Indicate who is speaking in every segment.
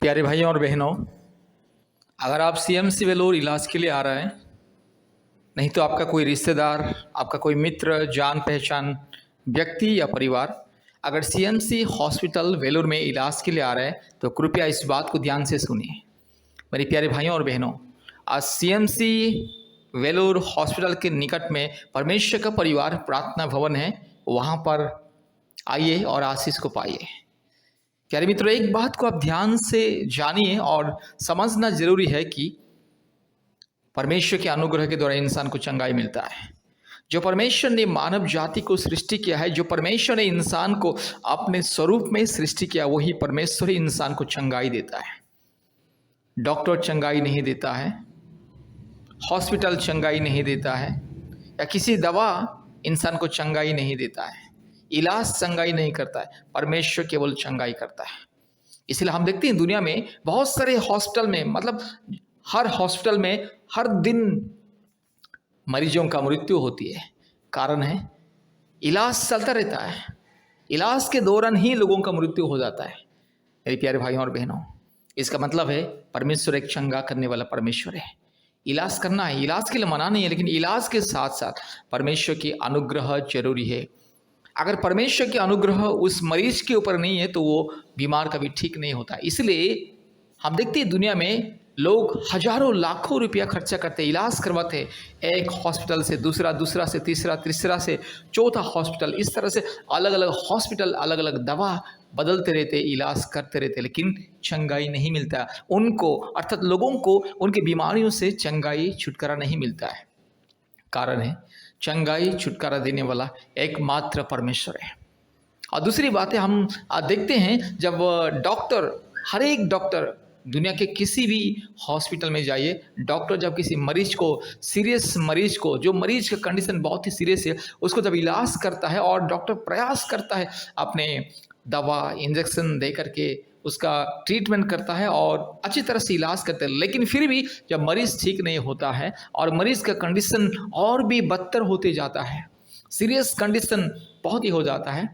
Speaker 1: प्यारे भाइयों और बहनों, अगर आप सीएमसी वेलोर इलाज के लिए आ रहे हैं, नहीं तो आपका कोई रिश्तेदार, आपका कोई मित्र, जान पहचान व्यक्ति या परिवार अगर सीएमसी हॉस्पिटल वेलोर में इलाज के लिए आ रहा है तो कृपया इस बात को ध्यान से सुनिए। मेरे प्यारे भाइयों और बहनों, आज सीएमसी वेलोर हॉस्पिटल के निकट में परमेश्वर का परिवार प्रार्थना भवन है, वहाँ पर आइए और आशीष को पाइए। प्यारे मित्रों, एक बात को आप ध्यान से जानिए और समझना जरूरी है कि परमेश्वर के अनुग्रह के द्वारा इंसान को चंगाई मिलता है। जो परमेश्वर ने मानव जाति को सृष्टि किया है, जो परमेश्वर ने इंसान को अपने स्वरूप में सृष्टि किया, वही परमेश्वर ही इंसान को चंगाई देता है। डॉक्टर चंगाई नहीं देता है, हॉस्पिटल चंगाई नहीं देता है, या किसी दवा इंसान को चंगाई नहीं देता है, इलाज चंगाई नहीं करता है, परमेश्वर केवल चंगाई करता है। इसलिए हम देखते हैं दुनिया में बहुत सारे हॉस्पिटल में, मतलब हर हॉस्पिटल में हर दिन मरीजों का मृत्यु होती है। कारण है इलाज चलता रहता है, इलाज के दौरान ही लोगों का मृत्यु हो जाता है। मेरे प्यारे भाइयों और बहनों, इसका मतलब है परमेश्वर एक चंगा करने वाला परमेश्वर है। इलाज करना है, इलाज के लिए मना नहीं है, लेकिन इलाज के साथ साथ परमेश्वर की अनुग्रह जरूरी है। अगर परमेश्वर की अनुग्रह उस मरीज के ऊपर नहीं है तो वो बीमार कभी ठीक नहीं होता। इसलिए हम देखते हैं दुनिया में लोग हजारों लाखों रुपया खर्चा करते, इलाज करवाते, एक हॉस्पिटल से दूसरा, दूसरा से तीसरा, तीसरा से चौथा हॉस्पिटल, इस तरह से अलग अलग हॉस्पिटल, अलग अलग दवा बदलते रहते, इलाज करते रहते, लेकिन चंगाई नहीं मिलता उनको, अर्थात लोगों को उनकी बीमारियों से चंगाई छुटकारा नहीं मिलता है। कारण है चंगाई छुटकारा देने वाला एकमात्र परमेश्वर है। और दूसरी बात है, हम देखते हैं जब डॉक्टर, हर एक डॉक्टर, दुनिया के किसी भी हॉस्पिटल में जाइए, डॉक्टर जब किसी मरीज को, सीरियस मरीज को, जो मरीज का कंडीशन बहुत ही सीरियस है, उसको जब इलाज करता है और डॉक्टर प्रयास करता है अपने दवा इंजेक्शन दे करके उसका ट्रीटमेंट करता है और अच्छी तरह से इलाज करते हैं, लेकिन फिर भी जब मरीज़ ठीक नहीं होता है और मरीज़ का कंडीशन और भी बदतर होते जाता है, सीरियस कंडीशन बहुत ही हो जाता है,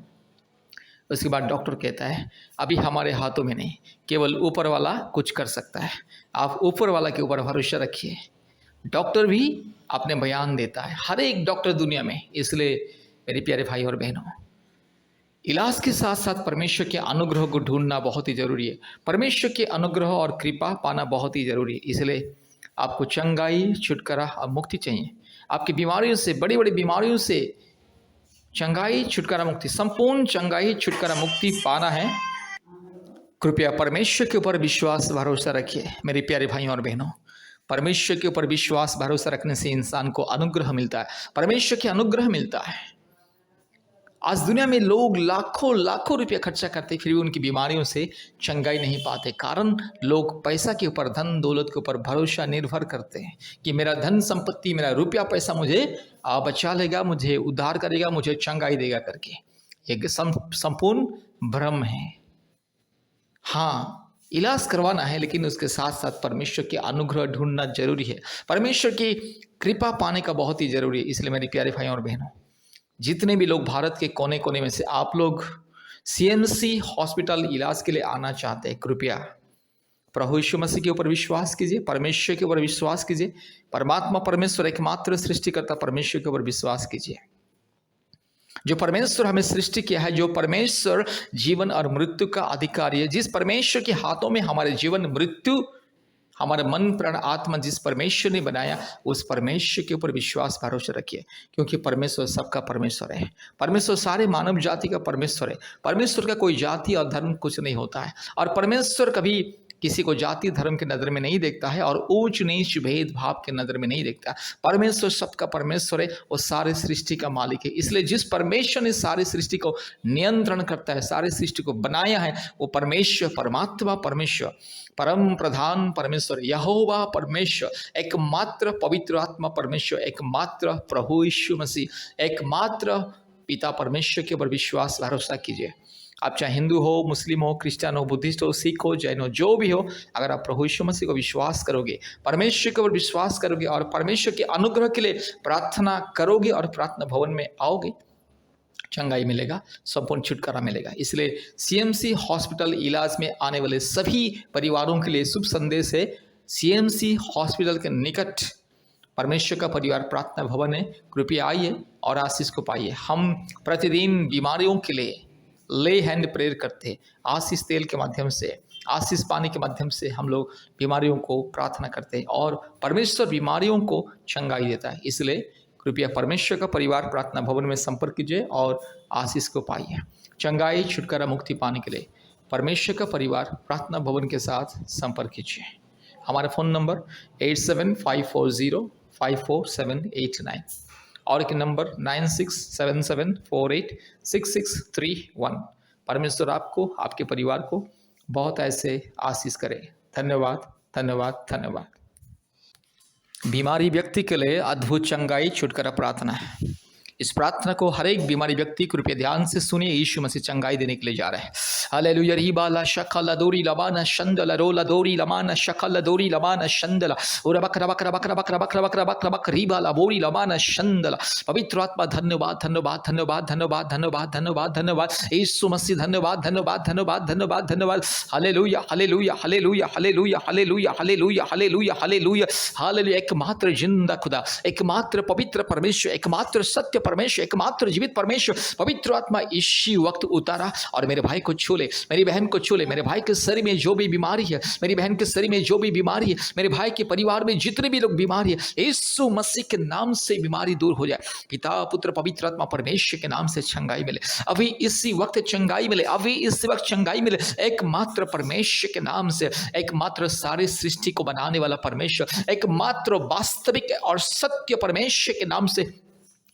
Speaker 1: उसके बाद डॉक्टर कहता है अभी हमारे हाथों में नहीं, केवल ऊपर वाला कुछ कर सकता है, आप ऊपर वाला के ऊपर भरोसा रखिए। डॉक्टर भी अपने बयान देता है, हर एक डॉक्टर दुनिया में। इसलिए मेरे प्यारे भाई और बहनों, इलाज के साथ साथ परमेश्वर के अनुग्रह को ढूंढना बहुत ही जरूरी है। परमेश्वर के अनुग्रह और कृपा पाना बहुत ही जरूरी है। इसलिए आपको चंगाई, छुटकारा और मुक्ति चाहिए। आपकी बीमारियों से, बड़ी बड़ी बीमारियों से चंगाई, छुटकारा, मुक्ति, संपूर्ण चंगाई, छुटकारा, मुक्ति पाना है, कृपया परमेश्वर के ऊपर विश्वास भरोसा रखिए। मेरे प्यारे भाइयों और बहनों, परमेश्वर के ऊपर विश्वास भरोसा रखने से इंसान को अनुग्रह मिलता है, परमेश्वर के अनुग्रह मिलता है। आज दुनिया में लोग लाखों लाखों रुपया खर्चा करते, फिर भी उनकी बीमारियों से चंगाई नहीं पाते। कारण लोग पैसा के ऊपर, धन दौलत के ऊपर भरोसा निर्भर करते हैं कि मेरा धन संपत्ति, मेरा रुपया पैसा मुझे बचा लेगा, मुझे उद्धार करेगा, मुझे चंगाई देगा करके। ये संपूर्ण भ्रम है। हाँ, इलाज करवाना है, लेकिन उसके साथ साथ परमेश्वर के अनुग्रह ढूंढना जरूरी है, परमेश्वर की कृपा पाने का बहुत ही जरूरी है। इसलिए मेरे प्यारे भाइयों और बहनों, जितने भी लोग भारत के कोने कोने में से आप लोग सीएमसी हॉस्पिटल इलाज के लिए आना चाहते हैं, कृपया प्रभु यीशु मसीह के ऊपर विश्वास कीजिए, परमेश्वर के ऊपर विश्वास कीजिए, परमात्मा परमेश्वर एकमात्र सृष्टिकर्ता परमेश्वर के ऊपर विश्वास कीजिए। जो परमेश्वर हमें सृष्टि किया है, जो परमेश्वर जीवन और मृत्यु का अधिकारी है, जिस परमेश्वर के हाथों में हमारे जीवन मृत्यु, हमारा मन प्राण आत्मा जिस परमेश्वर ने बनाया, उस परमेश्वर के ऊपर विश्वास भरोसा रखिए, क्योंकि परमेश्वर सबका परमेश्वर है। परमेश्वर सारे मानव जाति का परमेश्वर है। परमेश्वर का कोई जाति और धर्म कुछ नहीं होता है, और परमेश्वर कभी किसी को जाति धर्म के नज़र में नहीं देखता है और ऊंच नीच भेदभाव के नज़र में नहीं देखता। परमेश्वर सबका परमेश्वर है, वो सारे सृष्टि का मालिक है। इसलिए जिस परमेश्वर ने सारी सृष्टि को नियंत्रण करता है, सारी सृष्टि को बनाया है, वो परमेश्वर, परमात्मा परमेश्वर, परम प्रधान परमेश्वर, यहोवा परमेश्वर, एकमात्र पवित्र आत्मा परमेश्वर, एकमात्र प्रभु यीशु मसीह, एकमात्र पिता परमेश्वर के ऊपर विश्वास भरोसा कीजिए। आप चाहे हिंदू हो, मुस्लिम हो, क्रिश्चियन हो, बुद्धिस्ट हो, सिख हो, जैन हो, जो भी हो, अगर आप प्रभु यीशु मसीह को विश्वास करोगे, परमेश्वर के ऊपर विश्वास करोगे और परमेश्वर के अनुग्रह के लिए प्रार्थना करोगे और प्रार्थना भवन में आओगे, चंगाई मिलेगा, संपूर्ण छुटकारा मिलेगा। इसलिए सीएमसी हॉस्पिटल इलाज में आने वाले सभी परिवारों के लिए शुभ संदेश है। सीएमसी हॉस्पिटल के निकट परमेश्वर का परिवार प्रार्थना भवन है, कृपया आइए और आशीष को पाइए। हम प्रतिदिन बीमारियों के लिए ले हैंड प्रेयर करते हैं, आशीष तेल के माध्यम से, आशीष पानी के माध्यम से हम लोग बीमारियों को प्रार्थना करते हैं और परमेश्वर बीमारियों को चंगाई देता है। इसलिए कृपया परमेश्वर का परिवार प्रार्थना भवन में संपर्क कीजिए और आशीष को पाइए। चंगाई, छुटकारा, मुक्ति पाने के लिए परमेश्वर का परिवार प्रार्थना भवन के साथ संपर्क कीजिए। हमारा फ़ोन नंबर 8754054789 और एक नंबर 9677486631। परमेश्वर आपको, आपके परिवार को बहुत ऐसे आशीष करे। धन्यवाद, धन्यवाद, धन्यवाद। बीमारी व्यक्ति के लिए अद्भुत चंगाई, छुटकारा प्रार्थना है। इस प्रार्थना को हर एक बीमारी व्यक्ति कृपया ध्यान से सुनिए। यीशु मसीह चंगाई देने के लिए जा रहे हैं। हालेलुया। रीबाला शकला दोरी लबाना शंदला रोला दोरी लमाना शकला दोरी लबाना शंदला और बकरा बकरा बकरा बकरा बकरा बकरा बकरा बकरा रीबाला बोरी लबाना शंदला। पवित्र आत्मा धन्यवाद, धन्यवाद, धन्यवाद, धन्यवाद, धन्यवाद, धन्यवाद, धन्यवाद। यीशु मसीह धन्यवाद, धन्यवाद, धन्यवाद, धन्यवाद, धन्यवाद। Hallelujah, hallelujah, hallelujah, hallelujah, hallelujah, hallelujah, hallelujah, hallelujah, hallelujah. एकमात्र जिंदा खुदा, एकमात्र पवित्र परमेश्वर, एकमात्र सत्य परमेश्वर, एकमात्र जीवित परमेश्वर, पवित्र आत्मा इसी वक्त उतारा और मेरे भाई को छू ले, मेरी बहन को छू ले। मेरे भाई के शरीर में जो भी बीमारी है, मेरी बहन के शरीर में जो भी बीमारी है, मेरे भाई के परिवार में जितने भी लोग बीमारी है, यीशु मसीह के नाम से बीमारी दूर हो जाए। पिता, पुत्र, पवित्र आत्मा परमेश्वर के नाम से चंगाई मिले, अभी इसी वक्त चंगाई मिले, अभी इस वक्त चंगाई मिले। एकमात्र परमेश्वर के नाम से, एकमात्र सारी सृष्टि को बनाने वाला परमेश्वर, एकमात्र वास्तविक और सत्य परमेश्वर के नाम से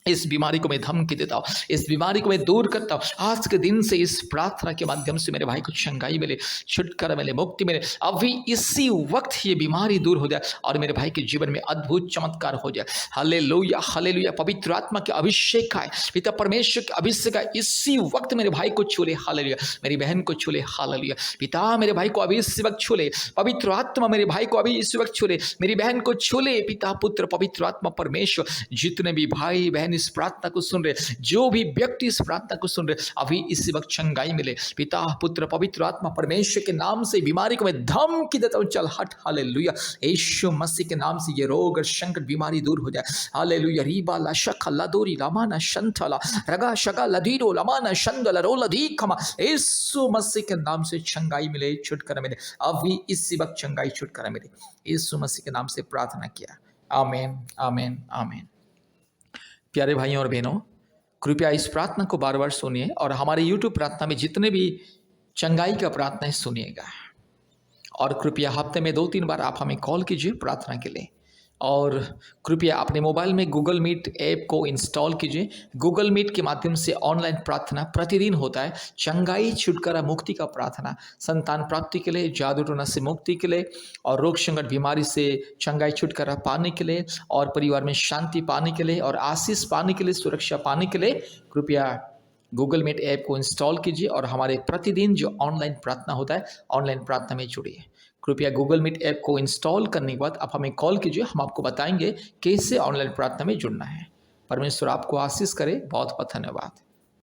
Speaker 1: इस बीमारी को मैं धमकी देता हूँ, इस बीमारी को मैं दूर करता हूँ। आज के दिन से इस प्रार्थना के माध्यम से मेरे भाई को चंगाई मिले, छुटकारा मिले, मुक्ति मिले। अभी इसी वक्त ये बीमारी दूर हो जाए और मेरे भाई के जीवन में अद्भुत चमत्कार हो जाए। Hallelujah, hallelujah. पवित्र आत्मा के अभिषेक आए, पिता परमेश्वर के अभिषेक आए, इसी वक्त मेरे भाई को छू ले। हालेलुया। मेरी बहन को छू ले। हालेलुया। पिता मेरे भाई को अभी इसी वक्त छू ले। पवित्र आत्मा मेरे भाई को अभी इसी वक्त छू ले, मेरी बहन को छू ले। पिता, पुत्र, पवित्र आत्मा परमेश्वर, जितने भी भाई बहन इस प्रार्थना को सुन रहे, जो भी व्यक्ति इस प्रार्थना को सुन रहे, अभी इसी वक्त चंगाई मिले। पिता, पुत्र, पवित्र आत्मा परमेश्वर के नाम से बीमारी को मैं धमकी देता हूं, चल हट। हालेलुया। यीशु मसीह के नाम से ये रोग और संकट बीमारी दूर हो जाए। हालेलुया। रीबा ला शख लदोरी लमाना शंथला रगा शगा लदीरो लमाना शंदला रोला दीखमा। यीशु मसीह के नाम से चंगाई मिले, छुटकारा मिले, अभी इसी वक्त चंगाई, छुटकारा मिले। यीशु मसीह के नाम से प्रार्थना किया। आमीन, आमीन, आमीन। प्यारे भाइयों और बहनों, कृपया इस प्रार्थना को बार बार सुनिए और हमारे YouTube प्रार्थना में जितने भी चंगाई का प्रार्थना है सुनिएगा। और कृपया हफ्ते में 2-3 बार आप हमें कॉल कीजिए प्रार्थना के लिए। और कृपया अपने मोबाइल में गूगल मीट ऐप को इंस्टॉल कीजिए। गूगल मीट के माध्यम से ऑनलाइन प्रार्थना प्रतिदिन होता है। चंगाई, छुटकारा, मुक्ति का प्रार्थना, संतान प्राप्ति के लिए, जादू टोना से मुक्ति के लिए और रोग संकट बीमारी से चंगाई, छुटकारा पाने के लिए और परिवार में शांति पाने के लिए और आशीष पाने के लिए, सुरक्षा पाने के लिए कृपया गूगल मीट ऐप को इंस्टॉल कीजिए और हमारे प्रतिदिन जो ऑनलाइन प्रार्थना होता है, ऑनलाइन प्रार्थना में जुड़िए। कृपया गूगल मीट ऐप को इंस्टॉल करने के बाद आप हमें कॉल कीजिए, हम आपको बताएंगे कैसे ऑनलाइन प्रार्थना में जुड़ना है। परमेश्वर आपको आशीष करे। बहुत बहुत धन्यवाद।